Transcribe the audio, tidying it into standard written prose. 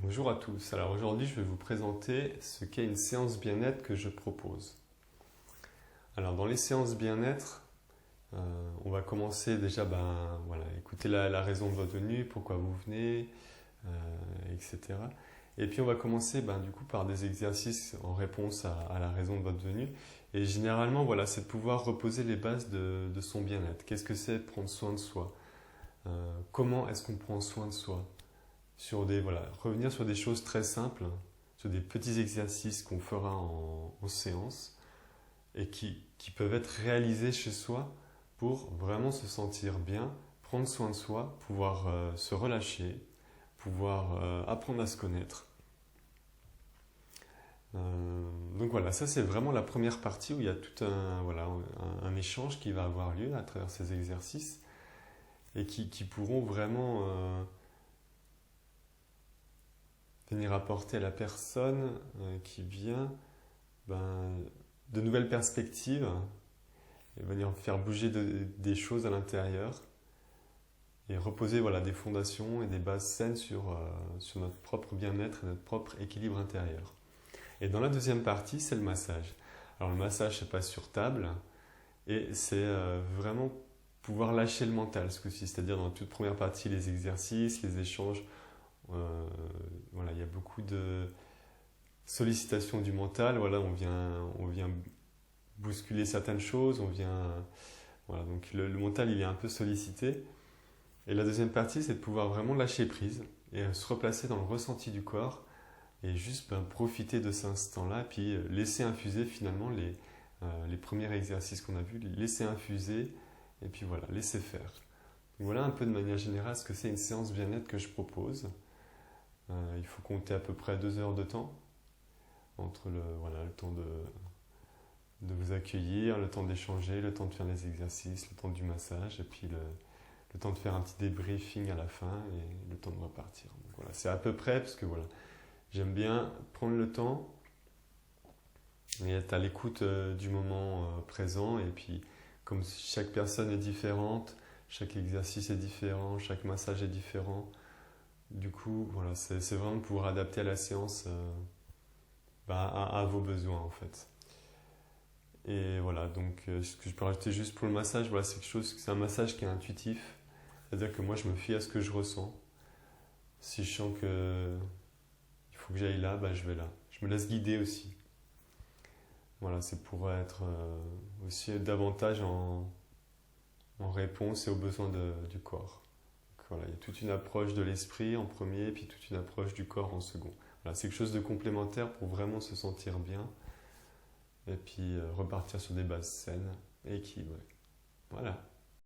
Bonjour à tous. Alors aujourd'hui, je vais vous présenter ce qu'est une séance bien-être que je propose. Alors dans les séances bien-être, on va commencer déjà, écouter la raison de votre venue, pourquoi vous venez, etc. Et puis on va commencer du coup par des exercices en réponse à la raison de votre venue. Et généralement, c'est de pouvoir reposer les bases de son bien-être. Qu'est-ce que c'est prendre soin de soi? Comment est-ce qu'on prend soin de soi? Revenir sur des choses très simples, sur des petits exercices qu'on fera en séance et qui peuvent être réalisés chez soi pour vraiment se sentir bien, prendre soin de soi, pouvoir se relâcher, pouvoir apprendre à se connaître. Donc voilà, ça c'est vraiment la première partie où il y a tout un échange qui va avoir lieu à travers ces exercices et qui pourront vraiment venir apporter à la personne qui vient de nouvelles perspectives et venir faire bouger des choses à l'intérieur et reposer des fondations et des bases saines sur notre propre bien-être et notre propre équilibre intérieur. Et dans la deuxième partie, c'est le massage. Alors le massage, c'est pas sur table et c'est vraiment pouvoir lâcher le mental ce coup-ci, c'est-à-dire dans la toute première partie, les exercices, les échanges. Il y a beaucoup de sollicitations du mental. On vient bousculer certaines choses. Donc le mental, il est un peu sollicité. Et la deuxième partie, c'est de pouvoir vraiment lâcher prise et se replacer dans le ressenti du corps et juste profiter de cet instant-là, puis laisser infuser finalement les premiers exercices qu'on a vus, laisser infuser et puis laisser faire. Donc voilà un peu de manière générale ce que c'est une séance bien-être que je propose. Il faut compter à peu près 2 heures de temps entre le temps de vous accueillir, le temps d'échanger, le temps de faire les exercices, le temps du massage et puis le temps de faire un petit débriefing à la fin et le temps de repartir. Donc c'est à peu près parce que j'aime bien prendre le temps et être à l'écoute du moment présent et puis comme chaque personne est différente, chaque exercice est différent, chaque massage est différent. Du coup, c'est vraiment de pouvoir adapter à la séance à vos besoins en fait. Et donc ce que je peux rajouter juste pour le massage, c'est un massage qui est intuitif. C'est-à-dire que moi je me fie à ce que je ressens. Si je sens que il faut que j'aille là, je vais là. Je me laisse guider aussi. C'est pour être aussi davantage en réponse et aux besoins du corps. Il y a toute une approche de l'esprit en premier, puis toute une approche du corps en second. C'est quelque chose de complémentaire pour vraiment se sentir bien et puis repartir sur des bases saines et équilibrées. Voilà.